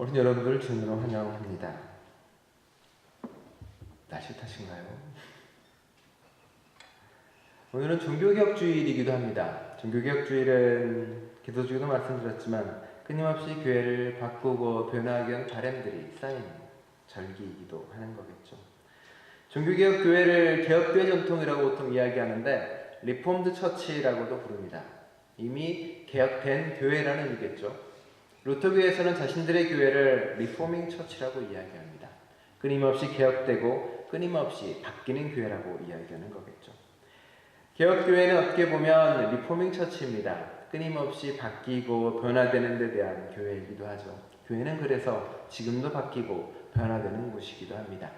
오늘 여러분들 주님으로 환영합니다. 날씨 탓인가요? 오늘은 종교개혁주일이기도 합니다. 종교개혁주일은 기도주기도 말씀드렸지만 끊임없이 교회를 바꾸고 변화하기 위한 바람들이 쌓이는 절기이기도 하는 거겠죠. 종교개혁 교회를 개혁교회 전통이라고 보통 이야기하는데 리폼드 처치라고도 부릅니다. 이미 개혁된 교회라는 의미겠죠. 루터교에서는 자신들의 교회를 리포밍 처치라고 이야기합니다. 끊임없이 개혁되고 끊임없이 바뀌는 교회라고 이야기하는 거겠죠. 개혁교회는 어떻게 보면 리포밍 처치입니다. 끊임없이 바뀌고 변화되는 데 대한 교회이기도 하죠. 교회는 그래서 지금도 바뀌고 변화되는 곳이기도 합니다.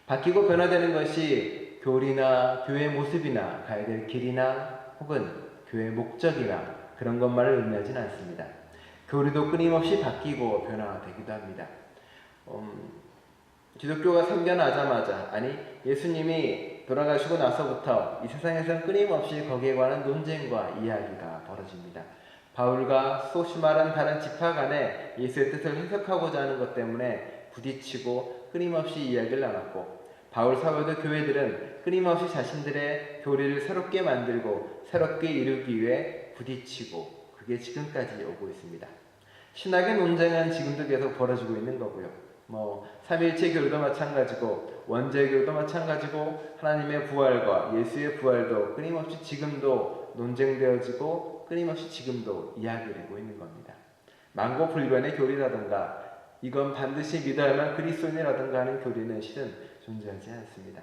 바뀌고 변화되는 것이 교리나 교회 모습이나 가야 될 길이나 혹은 교회 목적이나 그런 것만을 의미하진 않습니다. 교리도 끊임없이 바뀌고 변화되기도 합니다. 기독교가 생겨나자마자, 아니 예수님이 돌아가시고 나서부터 이 세상에서는 끊임없이 거기에 관한 논쟁과 이야기가 벌어집니다. 바울과 수없이 말한 다른 지파 간에 예수의 뜻을 해석하고자 하는 것 때문에 부딪히고 끊임없이 이야기를 나눴고, 바울 사도들 교회들은 끊임없이 자신들의 교리를 새롭게 만들고 새롭게 이루기 위해 부딪히고, 그게 지금까지 오고 있습니다. 신학의 논쟁은 지금도 계속 벌어지고 있는 거고요. 삼위일체 교리도 마찬가지고 원죄교도 마찬가지고 하나님의 부활과 예수의 부활도 끊임없이 지금도 논쟁되어지고 끊임없이 지금도 이야기되고 있는 겁니다. 만고불변의 교리라든가 이건 반드시 믿어야만 그리스도인이라든가 하는 교리는 실은 존재하지 않습니다.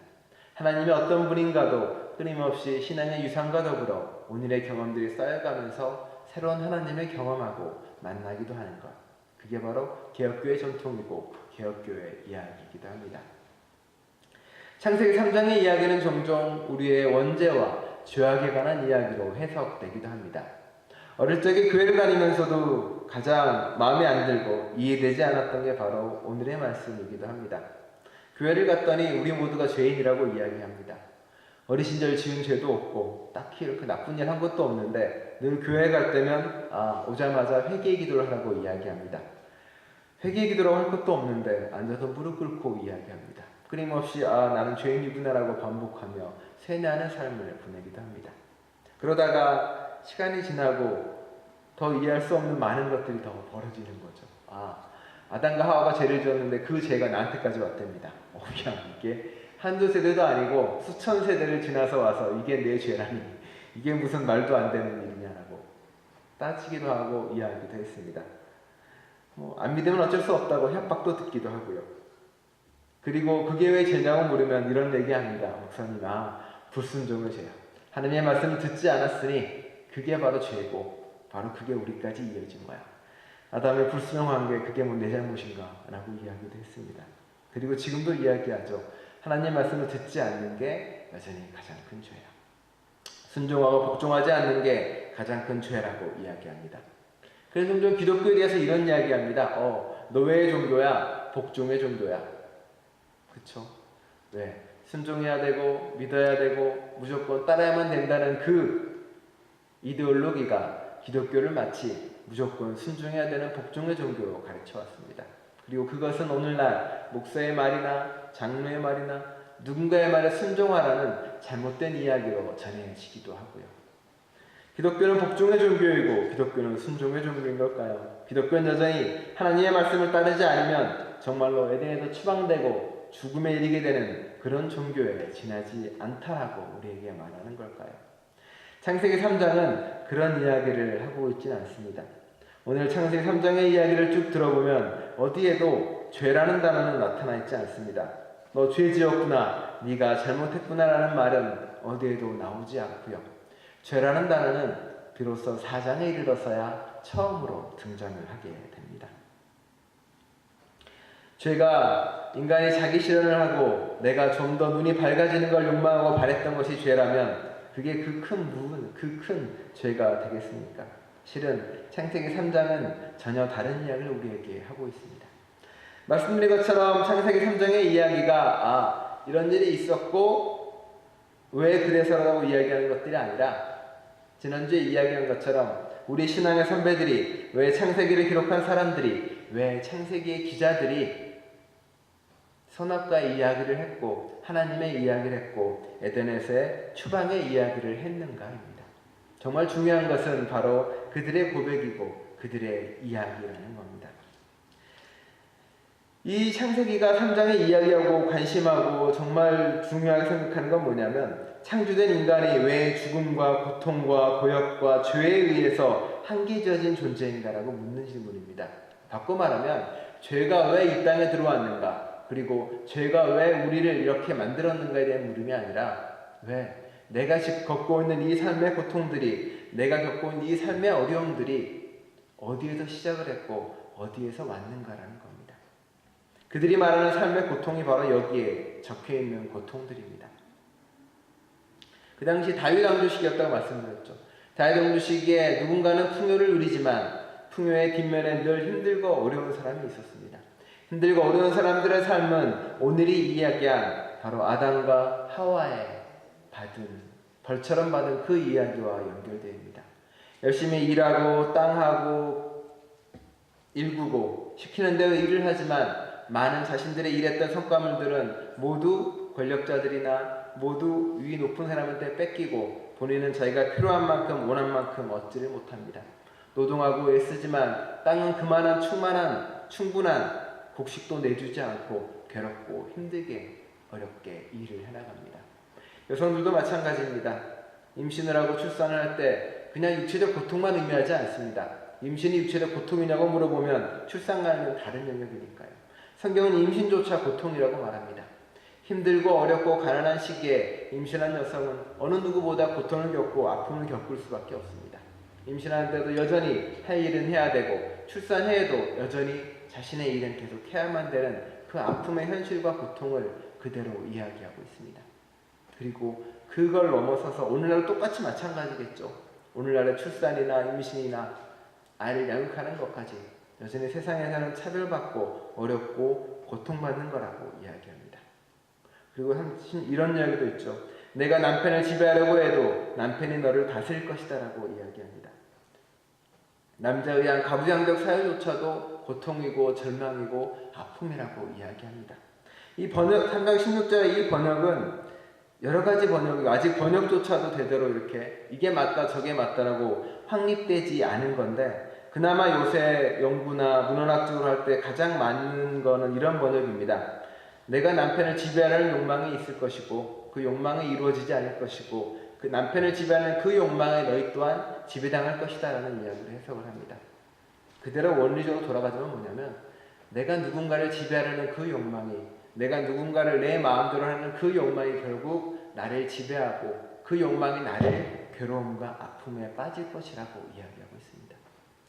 하나님이 어떤 분인가도 끊임없이 신앙의 유산과 더불어 오늘의 경험들이 쌓여가면서 새로운 하나님을 경험하고 만나기도 하는 것, 그게 바로 개혁교회 전통이고 개혁교회 이야기이기도 합니다. 창세기 3장의 이야기는 종종 우리의 원죄와 죄악에 관한 이야기로 해석되기도 합니다. 어릴 적에 교회를 다니면서도 가장 마음에 안 들고 이해되지 않았던 게 바로 오늘의 말씀이기도 합니다. 교회를 갔더니 우리 모두가 죄인이라고 이야기합니다. 어린 시절 지은 죄도 없고 딱히 이렇게 나쁜 일 한 것도 없는데 늘 교회 갈 때면 오자마자 회개 기도를 하라고 이야기합니다. 회개 기도라고 할 것도 없는데 앉아서 무릎 꿇고 이야기합니다. 끊임없이 나는 죄인이구나라고 반복하며 세뇌하는 삶을 보내기도 합니다. 그러다가 시간이 지나고 더 이해할 수 없는 많은 것들이 더 벌어지는 거죠. 아담과 하와가 죄를 지었는데 그 죄가 나한테까지 왔답니다. 이게 한두 세대도 아니고 수천 세대를 지나서 와서 이게 내 죄라니, 이게 무슨 말도 안 되는 일이냐라고 따지기도 하고 이야기도 했습니다. 안 믿으면 어쩔 수 없다고 협박도 듣기도 하고요. 그리고 그게 왜 죄냐고 물으면 이런 얘기합니다. 목사님, 불순종의 죄야. 하나님의 말씀을 듣지 않았으니 그게 바로 죄고 바로 그게 우리까지 이어진 거야. 아담의 불순종한 게 그게 내 잘못인가? 라고 이야기도 했습니다. 그리고 지금도 이야기하죠. 하나님의 말씀을 듣지 않는 게 여전히 가장 큰 죄야. 순종하고 복종하지 않는 게 가장 큰 죄라고 이야기합니다. 그래서 종종 기독교에 대해서 이런 이야기합니다. 노예의 종교야, 복종의 종교야. 그쵸? 왜? 순종해야 되고 믿어야 되고 무조건 따라야만 된다는 그 이데올로기가 기독교를 마치 무조건 순종해야 되는 복종의 종교로 가르쳐 왔습니다. 그리고 그것은 오늘날 목사의 말이나 장로의 말이나 누군가의 말에 순종하라는 잘못된 이야기로 전해지기도 하고요. 기독교는 복종의 종교이고 기독교는 순종의 종교인 걸까요? 기독교는 여전히 하나님의 말씀을 따르지 않으면 정말로 에덴에서 추방되고 죽음에 이르게 되는 그런 종교에 지나지 않다라고 우리에게 말하는 걸까요? 창세기 3장은 그런 이야기를 하고 있지는 않습니다. 오늘 창세기 3장의 이야기를 쭉 들어보면 어디에도 죄라는 단어는 나타나 있지 않습니다. 너 죄 지었구나, 네가 잘못했구나 라는 말은 어디에도 나오지 않고요. 죄라는 단어는 비로소 4장에 이르러서야 처음으로 등장을 하게 됩니다. 죄가 인간이 자기 실현을 하고 내가 좀 더 눈이 밝아지는 걸 욕망하고 바랬던 것이 죄라면 그게 그 큰 죄가 되겠습니까? 실은 창세기 3장은 전혀 다른 이야기를 우리에게 하고 있습니다. 말씀드린 것처럼 창세기 3장의 이야기가 이런 일이 있었고 왜 그래서라고 이야기하는 것들이 아니라 지난주에 이야기한 것처럼 우리 신앙의 선배들이 왜 창세기를 기록한 사람들이 왜 창세기의 기자들이 선악과의 이야기를 했고 하나님의 이야기를 했고 에덴에서의 추방의 이야기를 했는가입니다. 정말 중요한 것은 바로 그들의 고백이고 그들의 이야기라는 겁니다. 이 창세기가 3장의 이야기하고 관심하고 정말 중요하게 생각하는 건 뭐냐면 창조된 인간이 왜 죽음과 고통과 고역과 죄에 의해서 한계져진 존재인가라고 묻는 질문입니다. 바꿔 말하면 죄가 왜 이 땅에 들어왔는가, 그리고 죄가 왜 우리를 이렇게 만들었는가에 대한 물음이 아니라 왜 내가 겪고 있는 이 삶의 고통들이, 내가 겪고 있는 이 삶의 어려움들이 어디에서 시작을 했고 어디에서 왔는가라는 겁니다. 그들이 말하는 삶의 고통이 바로 여기에 적혀있는 고통들입니다. 그 당시 다윗 왕조 시기였다고 말씀드렸죠. 다윗 왕조 시기에 누군가는 풍요를 누리지만 풍요의 뒷면에 늘 힘들고 어려운 사람이 있었습니다. 힘들고 어려운 사람들의 삶은 오늘이 이야기한 바로 아담과 하와의 벌처럼 받은 그 이야기와 연결됩니다. 열심히 일하고 땅하고 일구고 시키는 대로 일을 하지만 많은 자신들의 일했던 성과물들은 모두 권력자들이나 모두 위 높은 사람한테 뺏기고 본인은 자기가 필요한 만큼 원한 만큼 얻지를 못합니다. 노동하고 애쓰지만 땅은 그만한 충분한 곡식도 내주지 않고 괴롭고 힘들게 어렵게 일을 해나갑니다. 여성들도 마찬가지입니다. 임신을 하고 출산을 할 때 그냥 육체적 고통만 의미하지 않습니다. 임신이 육체적 고통이냐고 물어보면 출산과는 다른 영역이니까요. 성경은 임신조차 고통이라고 말합니다. 힘들고 어렵고 가난한 시기에 임신한 여성은 어느 누구보다 고통을 겪고 아픔을 겪을 수밖에 없습니다. 임신하는데도 여전히 할 일은 해야 되고 출산해도 여전히 자신의 일은 계속 해야만 되는 그 아픔의 현실과 고통을 그대로 이야기하고 있습니다. 그리고 그걸 넘어서서 오늘날 똑같이 마찬가지겠죠. 오늘날의 출산이나 임신이나 아이를 양육하는 것까지 여전히 세상에서는 차별받고 어렵고 고통받는 거라고 이야기합니다. 그리고 이런 이야기도 있죠. 내가 남편을 지배하려고 해도 남편이 너를 다스릴 것이다 라고 이야기합니다. 남자에 의한 가부장적 사회조차도 고통이고 절망이고 아픔이라고 이야기합니다. 이 번역, 3장 16절의 이 번역은 여러 가지 번역이 아직 번역조차도 제대로 이렇게 이게 맞다 저게 맞다라고 확립되지 않은 건데 그나마 요새 연구나 문헌학적으로 할 때 가장 맞는 거는 이런 번역입니다. 내가 남편을 지배하려는 욕망이 있을 것이고 그 욕망이 이루어지지 않을 것이고 그 남편을 지배하는 그 욕망에 너희 또한 지배당할 것이다 라는 이야기를 해석을 합니다. 그대로 원리적으로 돌아가자면 뭐냐면 내가 누군가를 지배하려는 그 욕망이, 내가 누군가를 내 마음대로 하는 그 욕망이 결국 나를 지배하고 그 욕망이 나를 괴로움과 아픔에 빠질 것이라고 이야기하고 있습니다.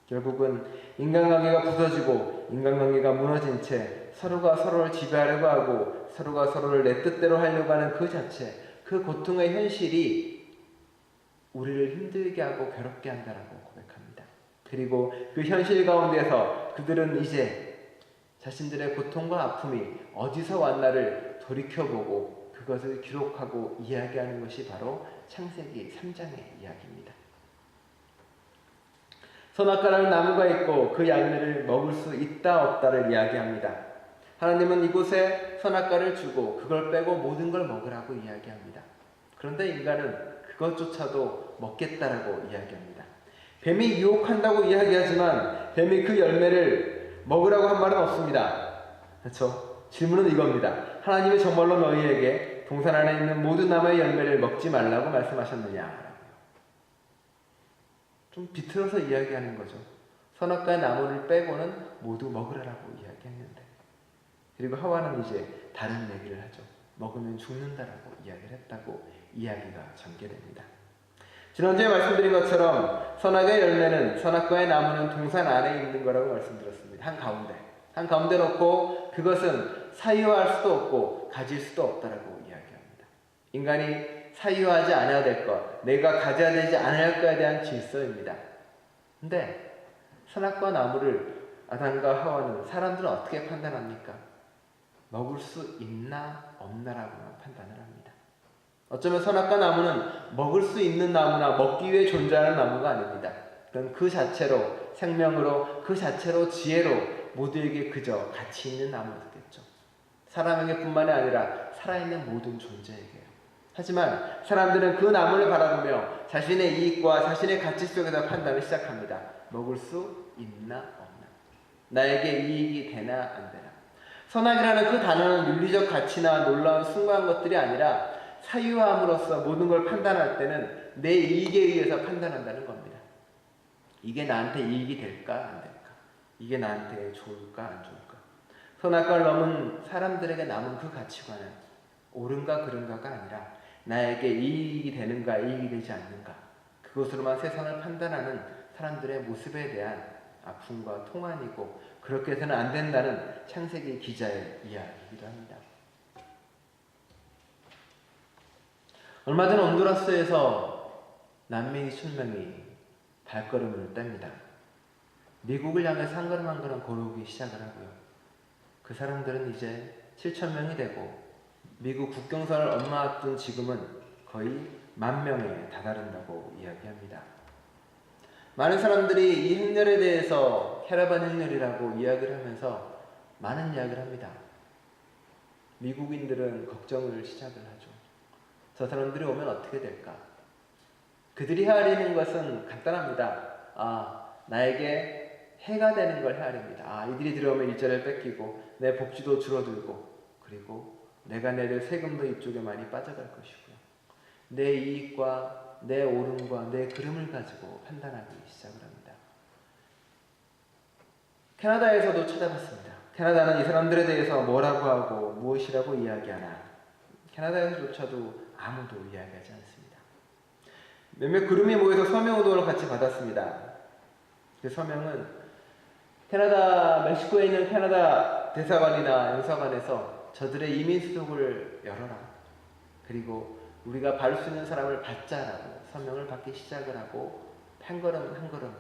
결국은 인간관계가 부서지고 인간관계가 무너진 채 서로가 서로를 지배하려고 하고 서로가 서로를 내 뜻대로 하려고 하는 그 자체, 그 고통의 현실이 우리를 힘들게 하고 괴롭게 한다라고 고백합니다. 그리고 그 현실 가운데서 그들은 이제 자신들의 고통과 아픔이 어디서 왔나를 돌이켜보고 그것을 기록하고 이야기하는 것이 바로 창세기 3장의 이야기입니다. 선악과라는 나무가 있고 그 열매를 먹을 수 있다 없다를 이야기합니다. 하나님은 이곳에 선악과를 주고 그걸 빼고 모든 걸 먹으라고 이야기합니다. 그런데 인간은 그것조차도 먹겠다라고 이야기합니다. 뱀이 유혹한다고 이야기하지만 뱀이 그 열매를 먹으라고 한 말은 없습니다. 그렇죠? 질문은 이겁니다. 하나님이 정말로 너희에게 동산 안에 있는 모든 나무의 열매를 먹지 말라고 말씀하셨느냐? 좀 비틀어서 이야기하는 거죠. 선악과의 나무를 빼고는 모두 먹으라고 이야기했는데, 그리고 하와는 이제 다른 얘기를 하죠. 먹으면 죽는다라고 이야기를 했다고 이야기가 전개됩니다. 지난주에 말씀드린 것처럼 선악의 열매는, 선악과의 나무는 동산 안에 있는 거라고 말씀드렸습니다. 한가운데 놓고 그것은 사유할 수도 없고 가질 수도 없다라고 이야기합니다. 인간이 사유하지 않아야 될 것, 내가 가져야 되지 않을 것에 대한 질서입니다. 근데 선악과 나무를 아담과 하와는 사람들은 어떻게 판단합니까? 먹을 수 있나 없나라고만 판단을 합니다. 어쩌면 선악과 나무는 먹을 수 있는 나무나 먹기 위해 존재하는 나무가 아닙니다. 그건 그 자체로 생명으로, 그 자체로 지혜로 모두에게 그저 가치 있는 나무였겠죠. 사람에게 뿐만이 아니라 살아있는 모든 존재에게요. 하지만 사람들은 그 나무를 바라보며 자신의 이익과 자신의 가치 속에서 판단을 시작합니다. 먹을 수 있나 없나, 나에게 이익이 되나 안 되나. 선악이라는 그 단어는 윤리적 가치나 놀라운 숭고한 것들이 아니라 사유함으로써 모든 걸 판단할 때는 내 이익에 의해서 판단한다는 겁니다. 이게 나한테 이익이 될까 안 될까, 이게 나한테 좋을까 안 좋을까. 선악과를 넘은 사람들에게 남은 그 가치관은 옳은가 그른가가 아니라 나에게 이익이 되는가 이익이 되지 않는가, 그것으로만 세상을 판단하는 사람들의 모습에 대한 아픔과 통안이고, 그렇게 해서는 안 된다는 창세기 기자의 이야기이기도 합니다. 얼마 전 온두라스에서 난민 2,000명이 발걸음을 뗍니다. 미국을 향해서 한 걸음 한 걸음 걸어오기 시작을 하고요. 그 사람들은 이제 7,000명이 되고 미국 국경선을 엄마앞둔 지금은 거의 10,000명에 다다른다고 이야기합니다. 많은 사람들이 이 행렬에 대해서 캐러반 행렬이라고 이야기를 하면서 많은 이야기를 합니다. 미국인들은 걱정을 시작을 하죠. 저 사람들이 오면 어떻게 될까? 그들이 헤아리는 것은 간단합니다. 나에게 해가 되는 걸 헤아립니다. 이들이 들어오면 일자리를 뺏기고 내 복지도 줄어들고, 그리고 내가 내릴 세금도 이쪽에 많이 빠져갈 것이고요. 내 이익과 내 옳음과 내 그름을 가지고 판단하기 시작을 합니다. 캐나다에서도 찾아봤습니다. 캐나다는 이 사람들에 대해서 뭐라고 하고 무엇이라고 이야기하나, 캐나다에서조차도 아무도 이야기하지 않습니다. 몇몇 그룹이 모여서 서명운동을 같이 받았습니다. 그 서명은 캐나다, 멕시코에 있는 캐나다 대사관이나 영사관에서 저들의 이민 수속을 열어라, 그리고 우리가 받을 수 있는 사람을 받자라고 서명을 받기 시작을 하고 한 걸음 한 걸음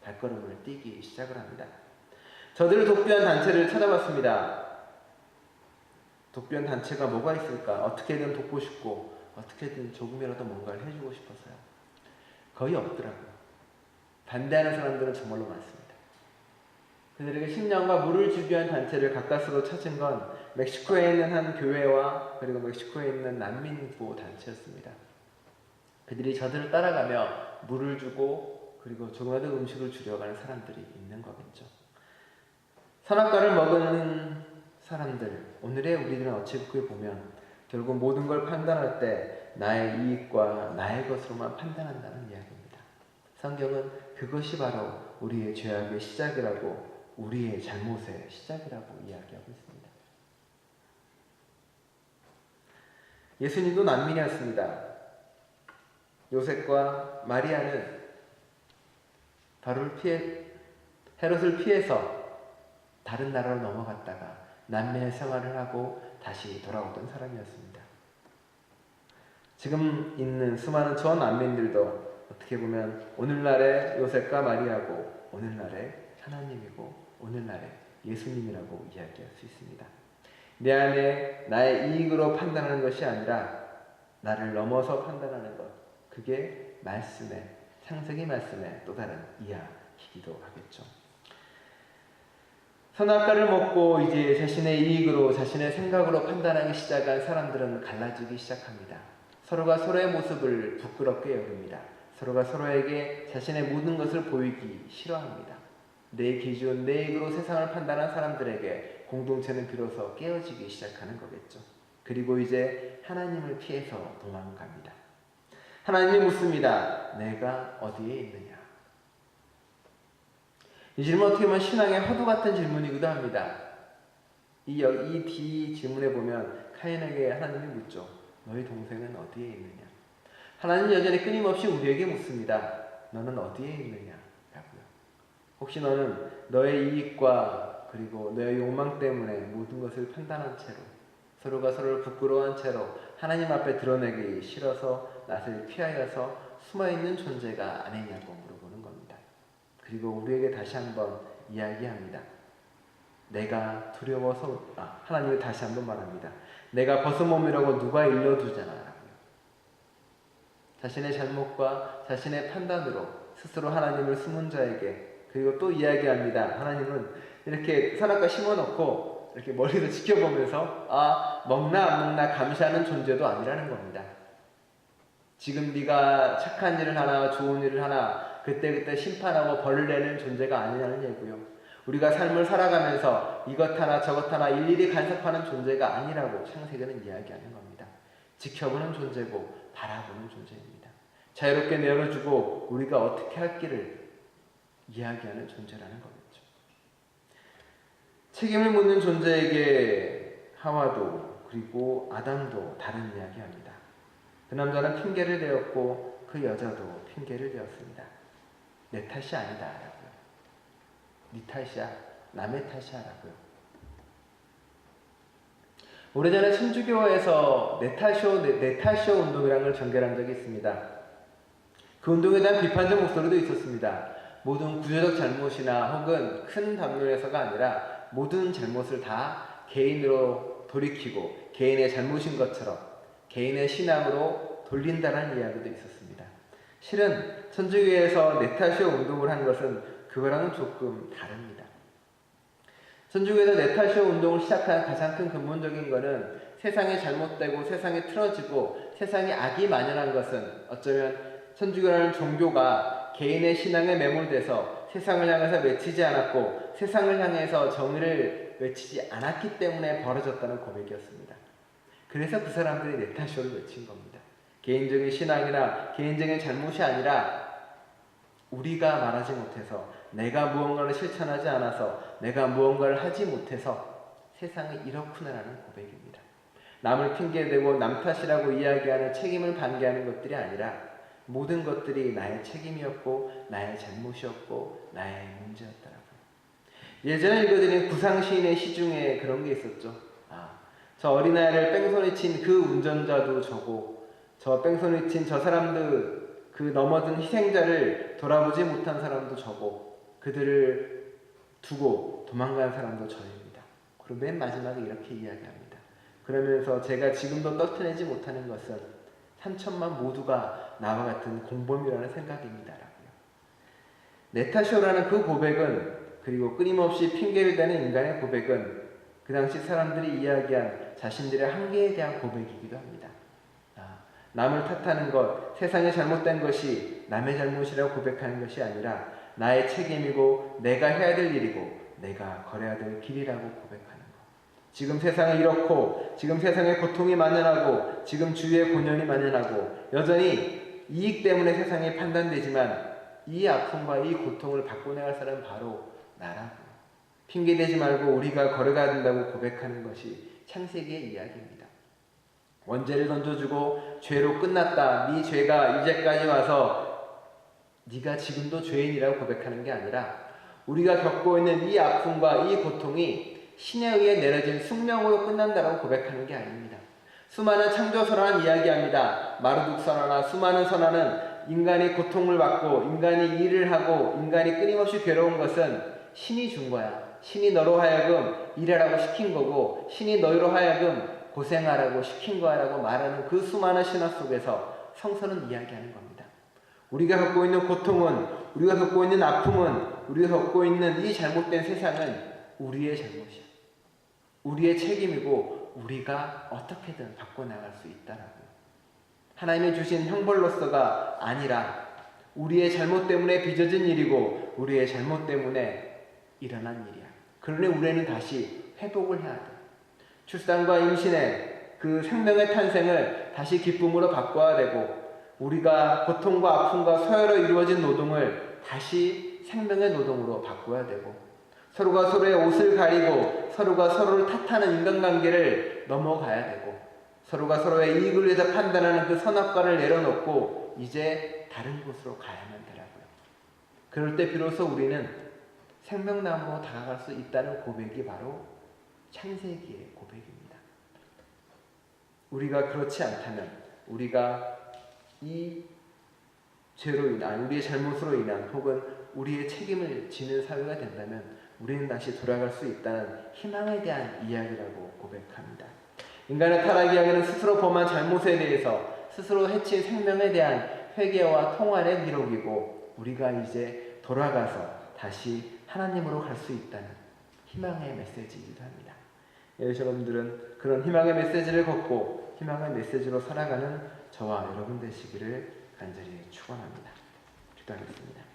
발걸음을 뛰기 시작을 합니다. 저들을 독비한 단체를 찾아봤습니다. 독비한 단체가 뭐가 있을까? 어떻게든 돕고 싶고 어떻게든 조금이라도 뭔가를 해주고 싶어서요. 거의 없더라고요. 반대하는 사람들은 정말로 많습니다. 그들에게 식량과 물을 주기 위한 단체를 가까스로 찾은 건 멕시코에 있는 한 교회와 그리고 멕시코에 있는 난민보호 단체였습니다. 그들이 저들을 따라가며 물을 주고 그리고 조금이라도 음식을 주려가는 사람들이 있는 거겠죠. 선악과를 먹은 사람들, 오늘의 우리들은 어떻게 보면 결국 모든 걸 판단할 때 나의 이익과 나의 것으로만 판단한다는 이야기입니다. 성경은 그것이 바로 우리의 죄악의 시작이라고, 우리의 잘못의 시작이라고 이야기하고 있습니다. 예수님도 난민이었습니다. 요셉과 마리아는 헤롯을 피해서 다른 나라로 넘어갔다가 난민의 생활을 하고 다시 돌아오던 사람이었습니다. 지금 있는 수많은 저 난민들도 어떻게 보면 오늘날의 요셉과 마리아고, 오늘날의 하나님이고, 오늘날의 예수님이라고 이야기할 수 있습니다. 내 안에 나의 이익으로 판단하는 것이 아니라 나를 넘어서 판단하는 것, 그게 창세기 말씀의 또 다른 이야기이기도 하겠죠. 선악과를 먹고 이제 자신의 이익으로, 자신의 생각으로 판단하기 시작한 사람들은 갈라지기 시작합니다. 서로가 서로의 모습을 부끄럽게 여깁니다. 서로가 서로에게 자신의 모든 것을 보이기 싫어합니다. 내 기준, 내 이익으로 세상을 판단한 사람들에게 공동체는 비로소 깨어지기 시작하는 거겠죠. 그리고 이제 하나님을 피해서 도망갑니다. 하나님이 묻습니다. 내가 어디에 있느냐? 이 질문 어떻게 보면 신앙의 화두 같은 질문이기도 합니다. 이 D 질문에 보면 카인에게 하나님이 묻죠. 너희 동생은 어디에 있느냐? 하나님은 여전히 끊임없이 우리에게 묻습니다. 너는 어디에 있느냐? 라고요. 혹시 너는 너의 이익과 그리고 너의 욕망 때문에 모든 것을 판단한 채로, 서로가 서로를 부끄러워한 채로 하나님 앞에 드러내기 싫어서 낯을 피하여서 숨어있는 존재가 아니냐고 물어보는 겁니다. 그리고 우리에게 다시 한번 이야기합니다. 내가 두려워서, 하나님이 다시 한번 말합니다. 내가 벗어몸이라고 누가 일러주잖아. 자신의 잘못과 자신의 판단으로 스스로 하나님을 숨은 자에게, 그리고 또 이야기합니다. 하나님은 이렇게 선악과 심어놓고 이렇게 멀리서 지켜보면서 먹나 안 먹나 감시하는 존재도 아니라는 겁니다. 지금 네가 착한 일을 하나 좋은 일을 하나 그때그때 심판하고 벌을 내는 존재가 아니라는 얘기고요. 우리가 삶을 살아가면서 이것 하나 저것 하나 일일이 간섭하는 존재가 아니라고 창세기는 이야기하는 겁니다. 지켜보는 존재고 바라보는 존재입니다. 자유롭게 내어주고 우리가 어떻게 할 길을 이야기하는 존재라는 거겠죠. 책임을 묻는 존재에게 하와도 그리고 아담도 다른 이야기합니다. 그 남자는 핑계를 대었고 그 여자도 핑계를 대었습니다. 내 탓이 아니다 라고요. 네 탓이야, 남의 탓이야 라고요. 오래전에 천주교에서 내 탓이오 운동이라는 걸 전개한 적이 있습니다. 그 운동에 대한 비판적 목소리도 있었습니다. 모든 구조적 잘못이나 혹은 큰 담론에서가 아니라 모든 잘못을 다 개인으로 돌이키고 개인의 잘못인 것처럼 개인의 신앙으로 돌린다는 이야기도 있었습니다. 실은 천주교에서 내 탓이오 운동을 한 것은 그거랑은 조금 다릅니다. 천주교에서 내 탓이오 운동을 시작한 가장 큰 근본적인 것은 세상이 잘못되고 세상이 틀어지고 세상에 악이 만연한 것은 어쩌면 천주교라는 종교가 개인의 신앙에 매몰돼서 세상을 향해서 외치지 않았고 세상을 향해서 정의를 외치지 않았기 때문에 벌어졌다는 고백이었습니다. 그래서 그 사람들이 내 탓이오를 외친 겁니다. 개인적인 신앙이나 개인적인 잘못이 아니라 우리가 말하지 못해서 내가 무언가를 실천하지 않아서 내가 무언가를 하지 못해서 세상이 이렇구나라는 고백입니다. 남을 핑계대고 남 탓이라고 이야기하는 책임을 반기하는 것들이 아니라 모든 것들이 나의 책임이었고 나의 잘못이었고 나의 문제였더라고요. 예전에 읽어드린 구상시인의 시 중에 그런 게 있었죠. 저 어린아이를 뺑소니 친 그 운전자도 저고 저 뺑소니 친 저 사람들 그 넘어진 희생자를 돌아보지 못한 사람도 저고 그들을 두고 도망간 사람도 저입니다. 그리고 맨 마지막에 이렇게 이야기합니다. 그러면서 제가 지금도 떨쳐내지 못하는 것은 3천만 모두가 나와 같은 공범이라는 생각입니다라고요. 내 탓이오라는 그 고백은 그리고 끊임없이 핑계를 대는 인간의 고백은 그 당시 사람들이 이야기한 자신들의 한계에 대한 고백이기도 합니다. 남을 탓하는 것, 세상에 잘못된 것이 남의 잘못이라고 고백하는 것이 아니라 나의 책임이고 내가 해야 될 일이고 내가 걸어야 될 길이라고 고백하는 것. 지금 세상이 이렇고 지금 세상에 고통이 만연하고 지금 주위에 곤연이 만연하고 여전히 이익 때문에 세상이 판단되지만 이 아픔과 이 고통을 바꿔내갈 사람은 바로 나라고. 핑계대지 말고 우리가 걸어가야 된다고 고백하는 것이 창세기의 이야기입니다. 원죄를 던져주고 죄로 끝났다. 네 죄가 이제까지 와서 네가 지금도 죄인이라고 고백하는 게 아니라 우리가 겪고 있는 이 아픔과 이 고통이 신에 의해 내려진 숙명으로 끝난다라고 고백하는 게 아닙니다. 수많은 창조선언은 이야기합니다. 마르둑 선언이나 수많은 선언은 인간이 고통을 받고 인간이 일을 하고 인간이 끊임없이 괴로운 것은 신이 준 거야. 신이 너로 하여금 일하라고 시킨 거고 신이 너희로 하여금 고생하라고 시킨 거라고 말하는 그 수많은 신화 속에서 성서는 이야기하는 겁니다. 우리가 겪고 있는 고통은 우리가 겪고 있는 아픔은 우리가 겪고 있는 이 잘못된 세상은 우리의 잘못이야. 우리의 책임이고 우리가 어떻게든 바꿔나갈 수 있다라고요. 하나님이 주신 형벌로서가 아니라 우리의 잘못 때문에 빚어진 일이고 우리의 잘못 때문에 일어난 일이야. 그러니 우리는 다시 회복을 해야 돼. 출산과 임신의 그 생명의 탄생을 다시 기쁨으로 바꿔야 되고 우리가 고통과 아픔과 서열로 이루어진 노동을 다시 생명의 노동으로 바꿔야 되고 서로가 서로의 옷을 가리고 서로가 서로를 탓하는 인간관계를 넘어가야 되고 서로가 서로의 이익을 위해서 판단하는 그 선악과를 내려놓고 이제 다른 곳으로 가야만 되라고요. 그럴 때 비로소 우리는 생명나무로 다가갈 수 있다는 고백이 바로 창세기의 고백입니다. 우리가 그렇지 않다면 우리가 이 죄로 인한 우리의 잘못으로 인한 혹은 우리의 책임을 지는 사회가 된다면 우리는 다시 돌아갈 수 있다는 희망에 대한 이야기라고 고백합니다. 인간의 타락 이야기는 스스로 범한 잘못에 대해서 스스로 해친 생명에 대한 회개와 통환의 기록이고 우리가 이제 돌아가서 다시 하나님으로 갈 수 있다는 희망의 메시지이기도 합니다. 여러분들은 그런 희망의 메시지를 걷고 희망의 메시지로 살아가는 저와 여러분 되시기를 간절히 축원합니다. 기도하겠습니다.